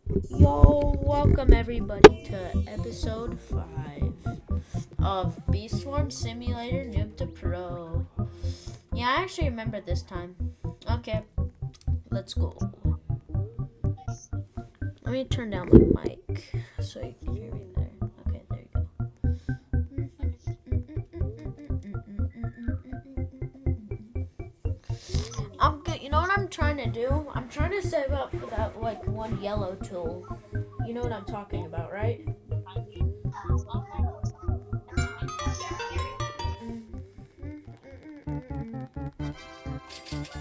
Yo, welcome everybody to episode 5 of Swarm Simulator Noob to Pro. Yeah, I actually remember this time. Okay, let's go. Let me turn down my mic so you can hear me there. Okay, there you go. I'm good. You know what I'm trying to do? I'm trying to save up for that like one yellow tool. You know what I'm talking about, right?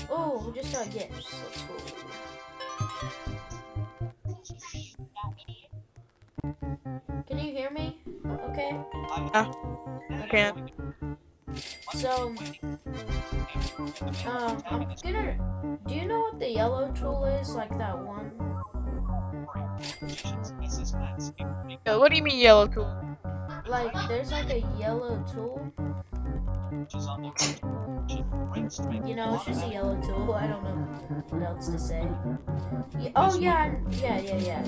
Oh, we just got gifts. Let's go. Can you hear me? Okay. Yeah, Okay. can. So, I'm gonna. Do you know what the yellow tool is? Like that one? What do you mean yellow tool? Like, there's like a yellow tool. You know, it's just a yellow tool. I don't know what else to say. Oh yeah, yeah.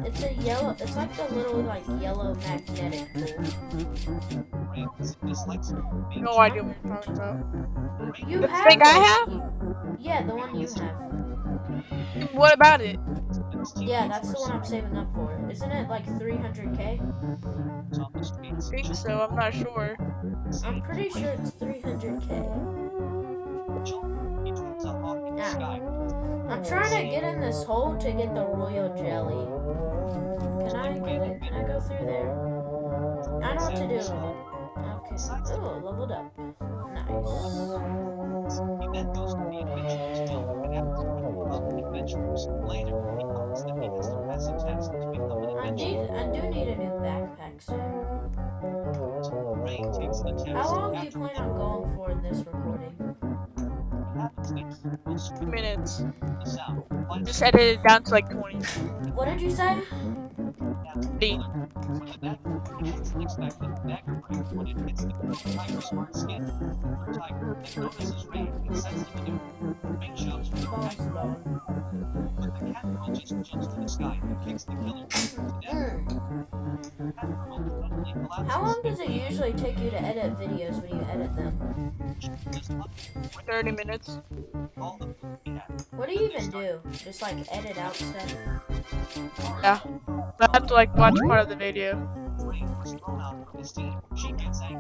It's a yellow. It's like the little like yellow magnetic tool. No idea what you're talking about. You The thing have I it. have? Yeah, the one you have. What about it? Yeah, that's the one I'm saving up for. Isn't it like 300k? I think so, I'm not sure. I'm pretty sure it's 300k. Yeah. I'm trying to get in this hole to get the royal jelly. Can I get it? Can I go through there? I know what to do. Okay. Oh, leveled up. I do need a new backpack soon. How long do you plan on going for in this recording? 2 minutes. Just edit it down to like 20. What did you say? 30. How long does it usually take you to edit videos when you edit them? 30 minutes. What do you even do? Just like edit out stuff? Yeah. But I have to like watch part of the video.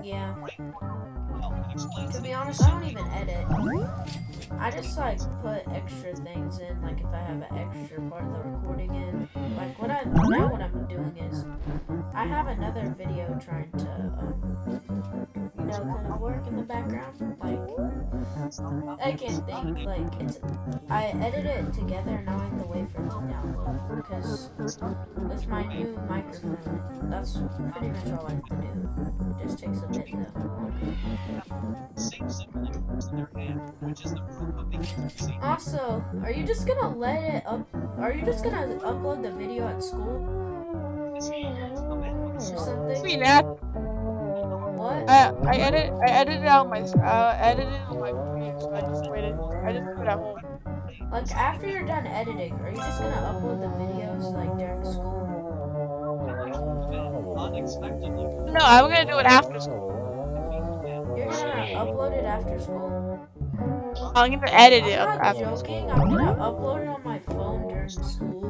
Yeah. To be honest, I don't even edit. I just like put extra things in, like if I have an extra part of the recording in. Like what I'm doing is, I have another video trying to, kind of work in the background. Like I can't think. Like I edit it together, and now I have to wait for it to download because with my new microphone, that's pretty much all I have to do. It just takes a bit though. Also, are you just gonna let it up? Are you just gonna upload the video at school or I something? mean that What? I edited it on my computer, so I just waited. I just do it at home. Like after you're done editing, are you just gonna upload the videos like during school? No, I'm gonna do it after school. You're gonna upload it after school? I'm gonna edit I'm it up not after school. joking. I'm gonna upload it on my phone during school.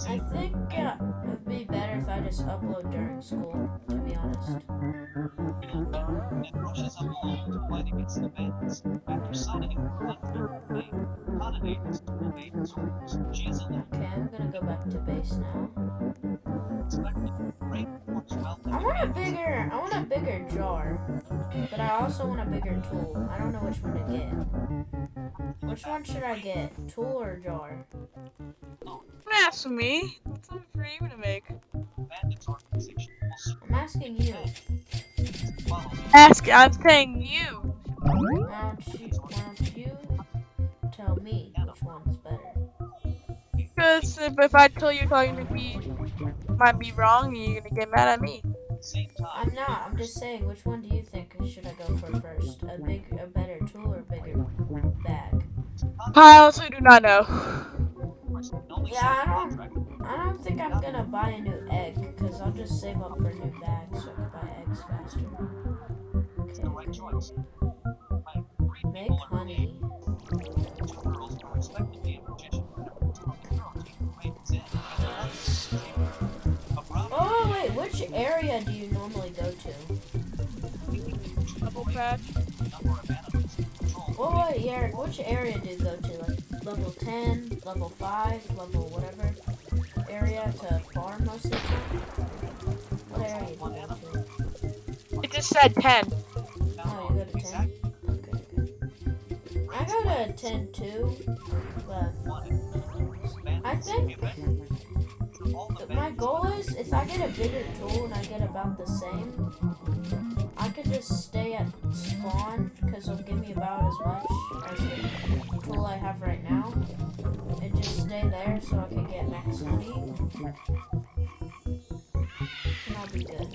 I think it would be better if I just upload during school, to be honest. Okay, I'm gonna go back to base now. I want a bigger jar, but I also want a bigger tool. I don't know which one to get. Which one should I get? Tool or jar? Don't ask me. It's something for you to make. I'm asking you. I'm saying you. Why don't you tell me which one's better? Because if I tell you, might be wrong, and you're gonna get mad at me. I'm not. I'm just saying, which one do you think should I go for first? A better tool or a bigger bag? I also do not know. Yeah, I don't think I'm gonna buy a new egg because I'll just save up for new bags so I can buy eggs faster. Okay, make honey. Oh wait, which area do you normally go to? Double patch. Oh wait, Eric, which area do you go to? Like level 10, level 5, level whatever area to farm most of the time? What area do you go to? It just said 10. Oh, you go to 10? Okay. I go to 10 too, but I think my goal is if I get a bigger tool and I get about the same, I can just stay at spawn because it'll give me about as much as the tool I have right now, and just stay there so I can get max honey, and I'll be good.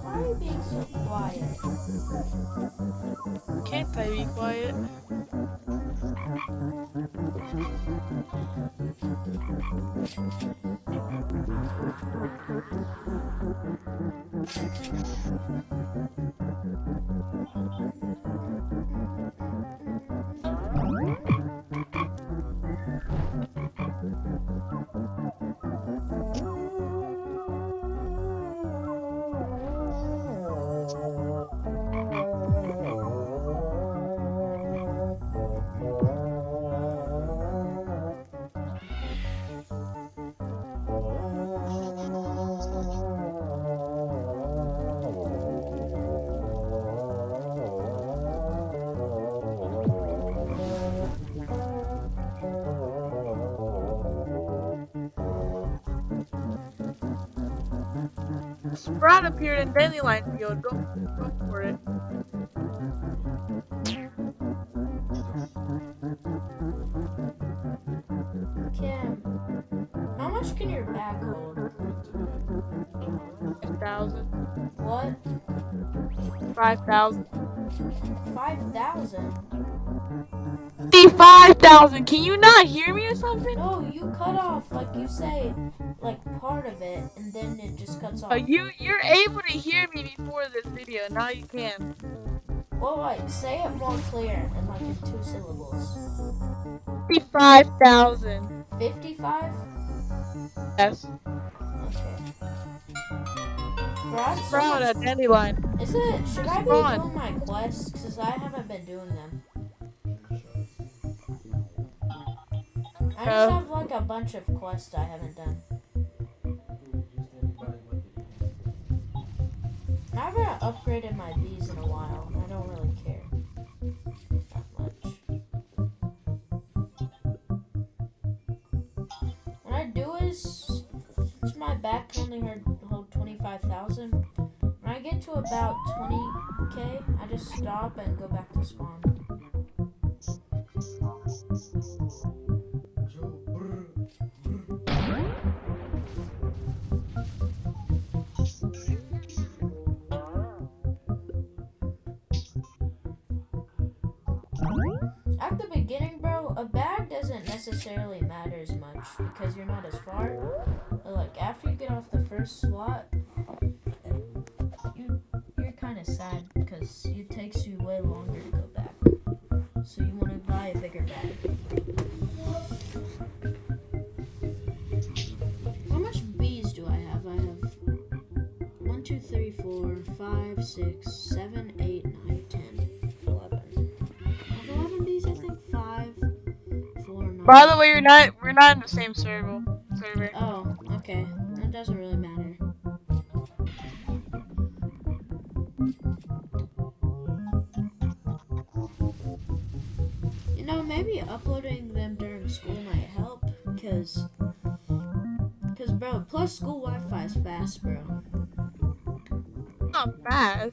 Why are you being so quiet? Can't I be quiet? Sprout appeared in Dandelion Field. Go for it. Kim, how much can your bag hold? 5,000. What? 5,000. 5,000? 5,000. Can you not hear me or something? No, you cut off, like you say, like part of it, and then it just cuts off. You're able to hear me before this video. Now you can. Well, like, say it more clear and like in 2 syllables. 55,000. 55? Yes. Okay. Bro, I have so Sprout much. at Dandelion. Should I be Spawn. doing my quests? Because I haven't been doing them. I just have like a bunch of quests I haven't done. I haven't upgraded my bees in a while. I don't really care that much. What I do is, since my back only hold 25,000, when I get to about 20k, I just stop and go back to spawn. At the beginning, bro, a bag doesn't necessarily matter as much because you're not as far. But like after you get off the first slot, you're kind of sad because it takes you way longer to go back. So you want to buy a bigger bag. How much bees do I have? I have 1, 2, 3, 4, 5, 6, 7, 8, 9, 10, 11. I have 11 bees, I think. 5, 4, 9. By the way, we're not in the same server. Oh, okay. That doesn't really matter. You know, maybe uploading them during school might help. Cause bro, plus school Wi-Fi is fast, bro. Not fast.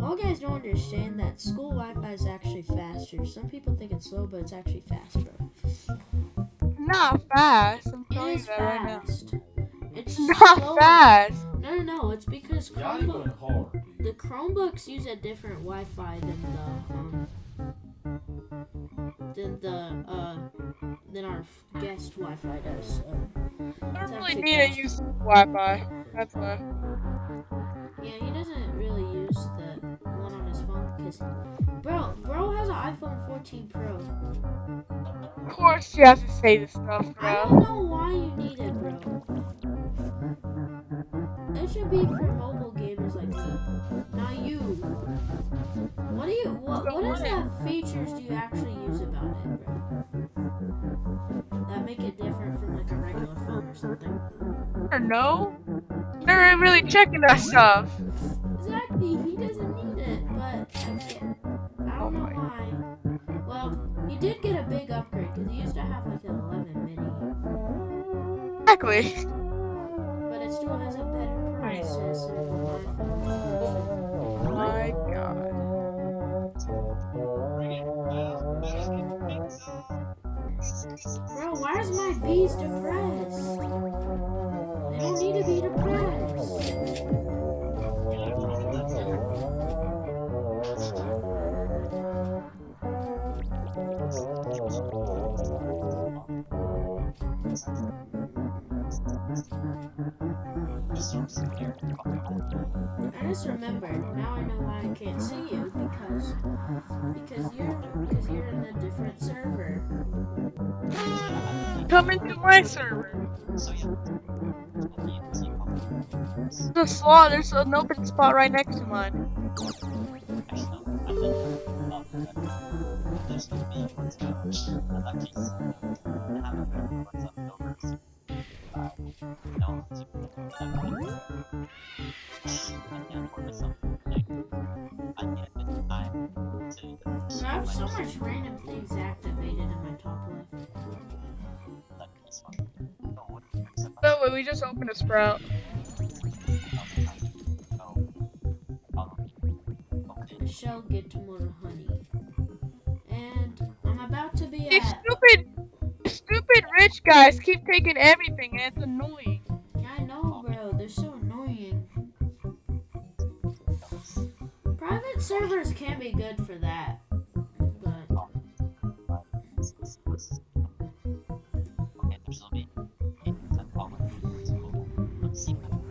All guys don't understand that school Wi-Fi is actually faster. Some people think it's slow, but it's actually fast, bro. Not fast. I'm It telling you is that right now. fast. It's Not slow. fast. No. It's because Y'all ain't going hard, dude. the Chromebooks use a different Wi-Fi than our guest Wi-Fi does. So I it's don't really actually need to fast. use Wi-Fi. That's why. Yeah, he doesn't really use the one on his phone because bro has an iPhone 14 Pro. Of course you have to say this stuff, I don't bro. know why you need it, bro. It should be for mobile gamers like me. Not you. What is that features do you actually use about it, bro? That make it different from like a regular phone or something. I don't know. They're really checking that stuff. Exactly, he doesn't need it, but I don't know why. Well, he did get a big upgrade because he used to have like an 11 mini, Exactly. but it still has a better processor than my phone. Oh my god. Bro, why is my bees depressed? They don't need to be depressed. I just remembered. Now I know why I can't see you because you're in a different server. Come into my server. The slot, there's an open spot right next to mine. I have so much random things activated in my top left. No, wait, we just opened a sprout. I shall get more honey. And I'm about to be These at... stupid rich guys keep taking everything and it's annoying. Yeah, I know, bro. They're so annoying. Private servers can be good for that. But...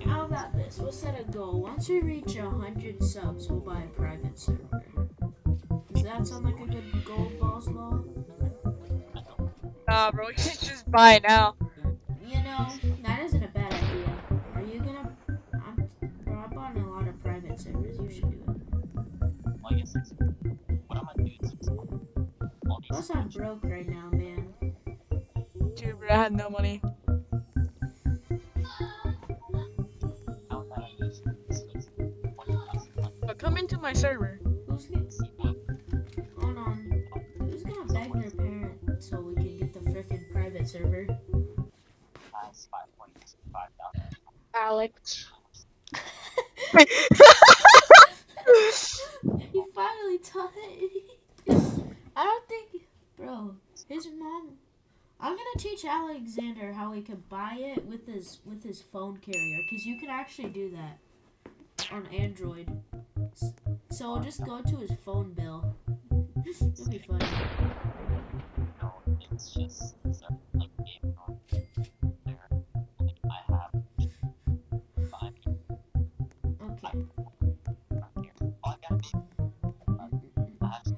How about this? We'll set a goal. Once we reach 100 subs, we'll buy a private server. Does that sound like a good goal, Boss Law? Nah, bro, you should just buy it now. You know, that isn't a bad idea. Are you gonna... Bro, I bought a lot of private servers. You should do it. Plus, I'm broke right now, man. Dude, bro, I had no money. But come into my server. Who's gonna... Hold on. Who's gonna beg their parents so we can get the frickin' private server? Alex. He finally taught it. I don't think... Bro, his mom... I'm gonna teach Alexander how he can buy it with his phone carrier, because you can actually do that on Android. So I'll just go to his phone bill. It'll be funny. Okay.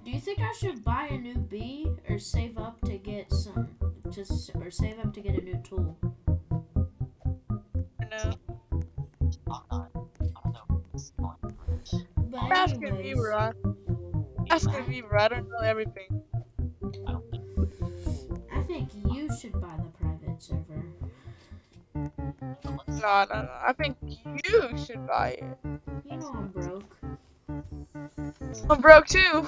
Do you think I should buy a new bee or save up to get or save up to get a new tool? No. But Asking me, anyways, bro. Asking me, bro. I don't know everything. I think you should buy the private server. No. I think you should buy it. You know I'm broke. I'm broke too.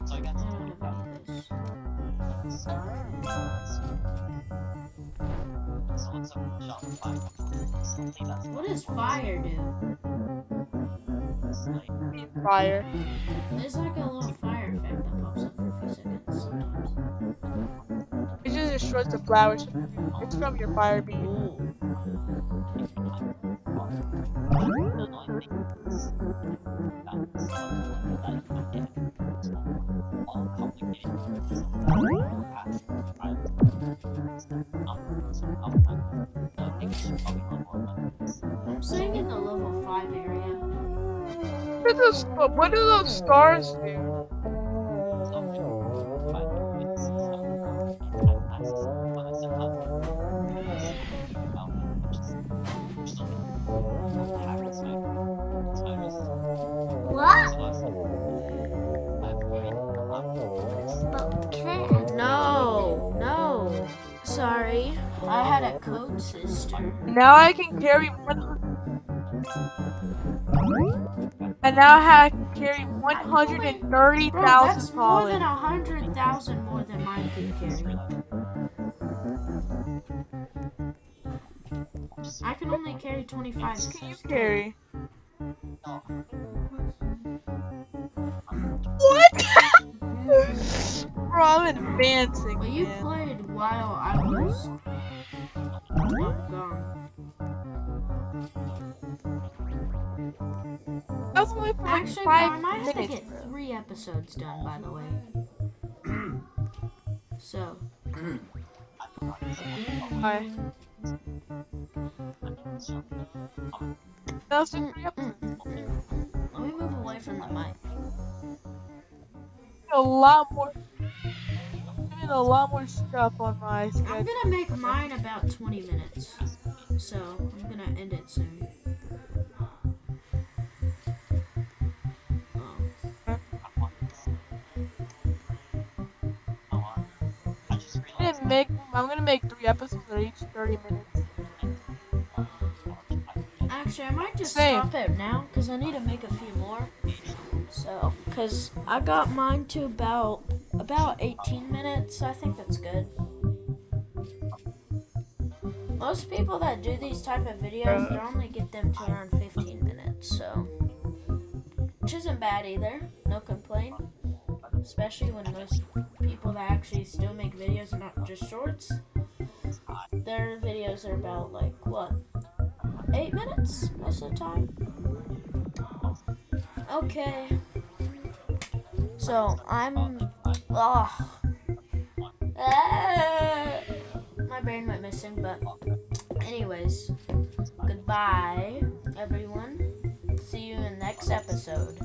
I don't What does fire do? Fire. There's like a little fire effect that pops up for a few seconds sometimes. It just destroys the flowers. It's from your fire beam. Ooh. I'm staying in the level 5 area. What do those stars do? What? But can I have No. Sorry. I had a code sister. Now I can carry one. And now I can carry Bro, that's 130,000 more than pollen. 100,000 more than mine can carry. I can only carry 25. Can you carry? What? Bro, I'm advancing. Well, you Man. played while I was gone. I was only for like Actually, bro, I 5 might have to minutes. get 3 episodes done, by the way. So. Hi. That was the 3 episodes. Let me move away from the mic. A lot more. Doing a lot more stuff on my schedule. I'm gonna make mine about 20 minutes. So, I'm gonna end it soon. I'm gonna make 3 episodes that are each 30 minutes. Actually, I might just Same. stop it now because I need to make a few more. So, because I got mine to about 18 minutes. I think that's good. Most people that do these type of videos, they only get them to around 15 minutes. So, which isn't bad either. No complaint. Especially when most people that actually still make videos are not just shorts. Their videos are about like what? 8 minutes most of the time. Okay. So I'm my brain went missing, but anyways, goodbye everyone. See you in the next episode.